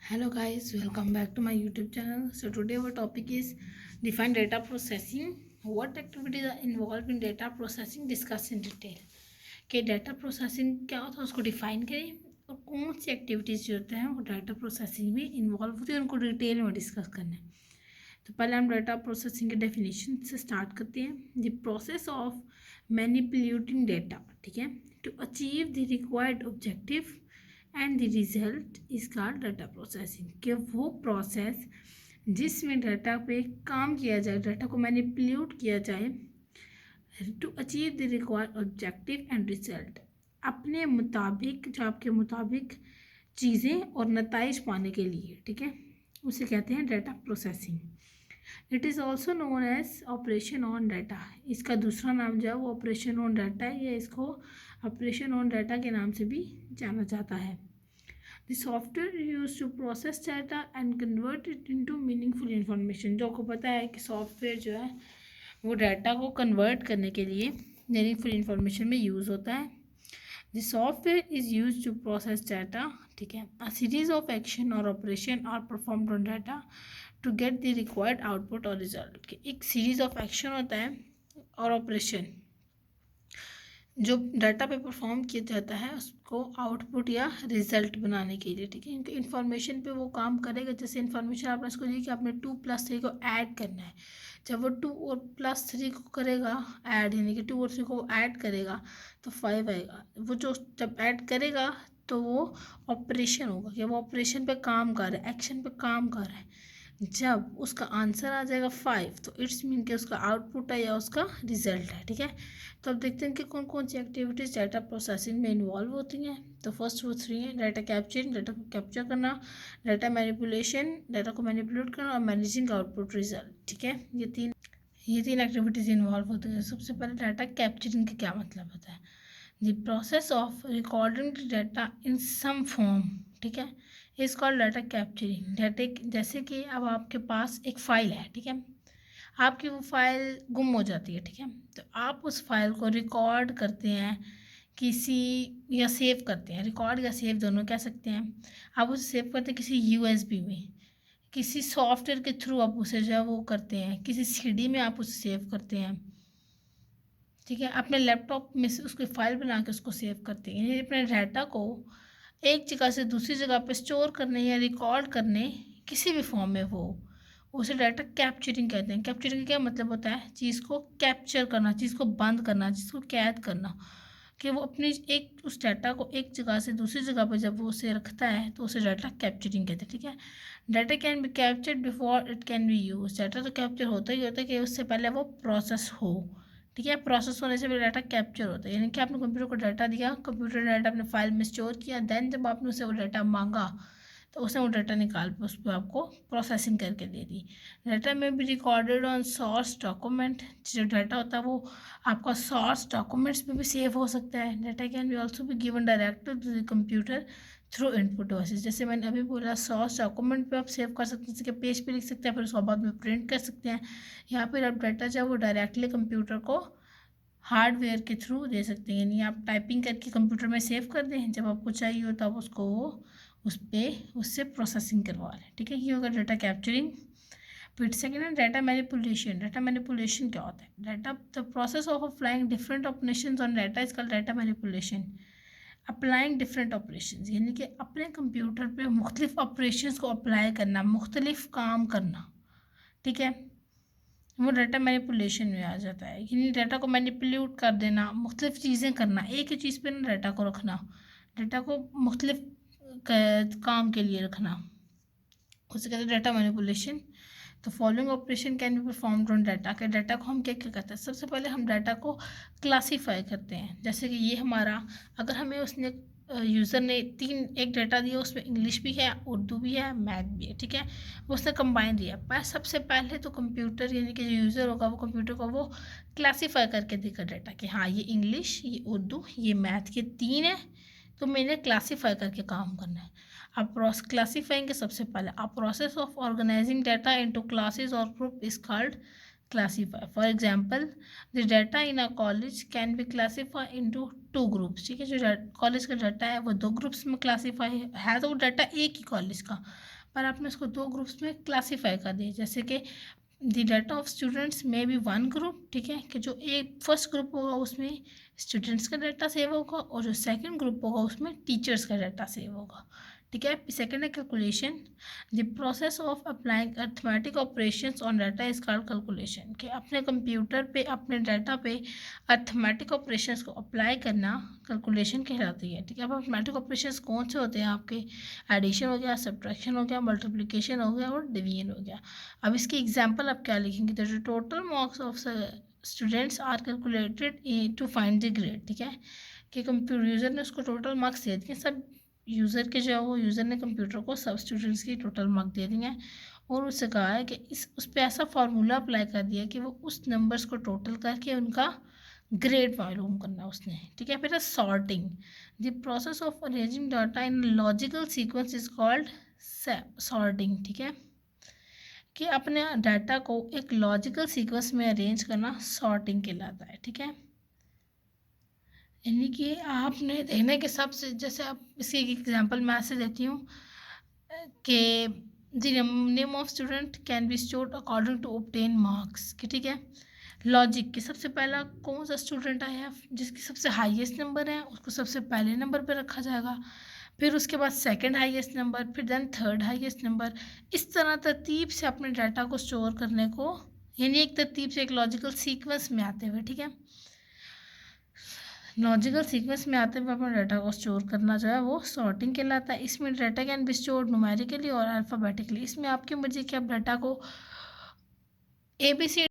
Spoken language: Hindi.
Hello guys, welcome back to my YouTube channel. So today our topic is define data processing. What activities are involved in data processing? Discuss in detail. कि डाटा प्रोसेसिंग क्या होता है उसको डिफाइन करें और कौन सी एक्टिविटीज़ जो होते हैं वो डाटा प्रोसेसिंग में इन्वॉल्व होती है उनको डिटेल में डिस्कस करना है। तो पहले हम डाटा प्रोसेसिंग के डेफिनेशन से स्टार्ट करते हैं। The process of manipulating data, ठीक है, to achieve the required objective and the result is called data processing. कि वो प्रोसेस जिसमें डाटा पे काम किया जाए, डाटा को मैनिपुलेट किया जाए to achieve the required objective and result, अपने मुताबिक, जो आपके मुताबिक चीज़ें और नताइज पाने के लिए, ठीक है, उसे कहते हैं data processing. It is also known as operation on data. इसका दूसरा नाम जो है वो ऑपरेशन ऑन डाटा है, या इसको ऑपरेशन ऑन डाटा के नाम से भी जाना जाता है। The software use to process data and convert it into meaningful information. जो आपको पता है कि सॉफ्टवेयर जो है वो डाटा को कन्वर्ट करने के लिए मीनिंगफुल इंफॉर्मेशन में यूज़ होता है। The software is use to process data, ठीक है, अ सीरीज ऑफ एक्शन और operation are performed on data to get the required output और रिजल्ट। एक सीरीज ऑफ एक्शन होता है और ऑपरेशन जो डाटा पे परफॉर्म किया जाता है उसको आउटपुट या रिजल्ट बनाने के लिए, ठीक है। क्योंकि इन्फॉर्मेशन पे वो काम करेगा। जैसे इन्फॉर्मेशन आपने इसको दी कि आपने 2+3 को ऐड करना है। जब वो 2 और +3 को करेगा ऐड, यानी कि 2 और 3 को ऐड करेगा तो 5 आएगा। वो जो जब ऐड करेगा तो वो ऑपरेशन होगा कि वो ऑपरेशन पे काम कर रहा है, एक्शन पे काम कर रहा है। जब उसका आंसर आ जाएगा 5 तो इट्स मीन कि उसका आउटपुट है या उसका रिजल्ट है, ठीक है। तो अब देखते हैं कि कौन कौन सी एक्टिविटीज़ डाटा प्रोसेसिंग में इन्वॉल्व होती हैं। तो फर्स्ट वो 3 हैं: डाटा कैप्चरिंग, डाटा को कैप्चर करना; डाटा मैनिपुलेशन, डाटा को मैनिपुलेट करना; और मैनेजिंग आउटपुट रिजल्ट, ठीक है। ये तीन एक्टिविटीज़ इन्वॉल्व होती हैं। सबसे पहले डाटा कैप्चरिंग का क्या मतलब होता है? The process of recording data in some form, ठीक है, is called data capturing. Data जैसे कि अब आपके पास एक फ़ाइल है, ठीक है, आपकी वो फाइल गुम हो जाती है, ठीक है, तो आप उस फाइल को रिकॉर्ड करते हैं किसी, या सेव करते हैं, रिकॉर्ड या सेव दोनों कह सकते हैं। आप उसे सेव करते हैं किसी यूएसबी में, किसी सॉफ्टवेयर के थ्रू आप उसे जो है वो करते हैं, किसी सीडी में आप उसे सेव करते हैं, ठीक है, अपने लैपटॉप में से उसकी फ़ाइल बना के उसको सेव करते हैं। यानी अपने डाटा को एक जगह से दूसरी जगह पर स्टोर करने या रिकॉर्ड करने, किसी भी फॉर्म में वो, उसे डाटा कैप्चरिंग कहते हैं। कैप्चरिंग का क्या मतलब होता है? चीज़ को कैप्चर करना, चीज़ को बंद करना, चीज़ को कैद करना। कि वो अपनी एक उस डाटा को एक जगह से दूसरी जगह पर जब वो उसे रखता है तो उसे डाटा कैप्चरिंग कहते हैं, ठीक है। Data can be captured before it can be use. Data तो कैप्चर होता ही होता है कि उससे पहले वो प्रोसेस हो, ठीक है। प्रोसेस होने से भी डाटा कैप्चर होता है। यानी कि आपने कंप्यूटर को डाटा दिया, कंप्यूटर डाटा अपने फाइल में स्टोर किया, देन जब आपने उसे वो डाटा मांगा तो उसने वो डाटा निकाल कर उस पर आपको प्रोसेसिंग करके दे दी। डाटा में भी रिकॉर्डेड ऑन सोर्स डॉक्यूमेंट। जो डाटा होता है वो आपका सोर्स डॉक्यूमेंट्स में भी सेव हो सकता है। Data can be also be given direct to the computer through input devices. जैसे मैंने अभी बोला, सोर्स डॉक्यूमेंट पे आप सेव कर सकते हैं, जैसे कि पेज पे लिख सकते हैं, फिर उसको बाद में प्रिंट कर सकते हैं। यहाँ पर आप डाटा जो है वो डायरेक्टली कंप्यूटर को हार्डवेयर के थ्रू दे सकते हैं। यानी आप टाइपिंग करके कंप्यूटर में सेव कर दें, जब आपको चाहिए हो तब उसको वो उस पर उससे प्रोसेसिंग करवा लें, ठीक है। ये होगा डाटा कैप्चरिंग। फिर सेकेंड है डाटा मैनिपुलेशन। डाटा मैनिपुलेशन क्या होता है? Data the process of applying different operations on data is called data manipulation. Applying different operations यानी कि अपने कंप्यूटर पे मुख्तलिफ ऑपरेशंस को अप्लाई करना, मुख्तलिफ काम करना, ठीक है, वो डाटा मैनिपुलेशन में आ जाता है। यानी डाटा को मैनिपुलेट कर देना, मुख्तलिफ चीज़ें करना, एक ही चीज़ पे ना डाटा को रखना, डाटा को मुख्तलिफ काम के लिए रखना, उसे कहते हैं डाटा मैनिपुलेशन। तो following operation can be performed on data. के डाटा को हम क्या क्या करते हैं? सबसे पहले हम डाटा को क्लासीफाई करते हैं। जैसे कि ये हमारा, अगर हमें उसने यूज़र ने एक डाटा दिया, उसमें इंग्लिश भी है, उर्दू भी है, मैथ भी है, ठीक है, वो उसने कंबाइन दिया। पर सबसे पहले तो कंप्यूटर यानी कि जो यूज़र होगा वो कंप्यूटर को वो क्लासीफाई करके देगा डाटा कि हाँ ये इंग्लिश, ये उर्दू, ये मैथ, ये 3 है, तो मैंने क्लासीफाई करके काम करना है। अब क्लासीफाइंग के सबसे पहले a process of organising data into classes और group is called classify. For example, the data in a college can be classified into two groups. ठीक है, जो कॉलेज का डाटा है वो दो ग्रुप्स में क्लासीफाई है, तो वो डाटा एक ही कॉलेज का, पर आपने उसको दो ग्रुप्स में क्लासीफाई कर दिया। जैसे कि द डाटा ऑफ स्टूडेंट्स में बी वन ग्रुप, ठीक है, कि जो एक फर्स्ट ग्रुप होगा उसमें स्टूडेंट्स का डाटा सेव होगा और जो सेकंड ग्रुप होगा उसमें टीचर्स का डाटा सेव होगा। ठीक है, सेकंड है calculation. The process of applying arithmetic operations on data is called calculation. कि अपने कंप्यूटर पे अपने डाटा पे अर्थमेटिक ऑपरेशंस को अप्लाई करना कैलकुलेशन कहलाती है। ठीक है, अब अर्थमेटिक ऑपरेशंस कौन से होते हैं आपके? एडिशन हो गया, सब्ट्रैक्शन हो गया, मल्टीप्लिकेशन हो गया और डिवीजन हो गया। अब इसकी एग्जाम्पल आप क्या लिखेंगे? The total marks of students are calculated to find the grade. ठीक है, कि कंप्यूटर यूज़र ने उसको टोटल मार्क्स दे दिए, सब यूज़र के जो है वो यूज़र ने कंप्यूटर को सब स्टूडेंट्स की टोटल मार्क दे दिए हैं और उससे कहा है कि उस पर ऐसा फार्मूला अप्लाई कर दिया कि वो उस नंबर्स को टोटल करके उनका ग्रेड मालूम करना उसने। ठीक है, फिर sorting. The process of arranging data in logical sequence is called sorting. ठीक है, कि अपने डाटा को एक लॉजिकल सीक्वेंस में अरेंज करना सॉर्टिंग कहलाता है। ठीक है, यानी कि आपने देखने के हिसाब से, जैसे आप इसकी एक एग्जांपल मैं ऐसे देती हूँ कि the name of student can be stored according to obtain marks. कि ठीक है, लॉजिक के सबसे पहला कौन सा स्टूडेंट आया जिसकी सबसे हाईएस्ट नंबर है उसको सबसे पहले नंबर पे रखा जाएगा, फिर उसके बाद सेकंड हाईएस्ट नंबर, फिर देन थर्ड हाईएस्ट नंबर। इस तरह तरतीब से अपने डाटा को स्टोर करने को, यानी एक तरतीब से एक लॉजिकल सीक्वेंस में आते हुए, ठीक है, लॉजिकल सीक्वेंस में आते हुए अपने डाटा को स्टोर करना जो है वो सॉर्टिंग कहलाता है। इसमें data can be stored numerically और अल्फ़ाबेटिकली। इसमें आपकी मर्जी कि आप डाटा को ABC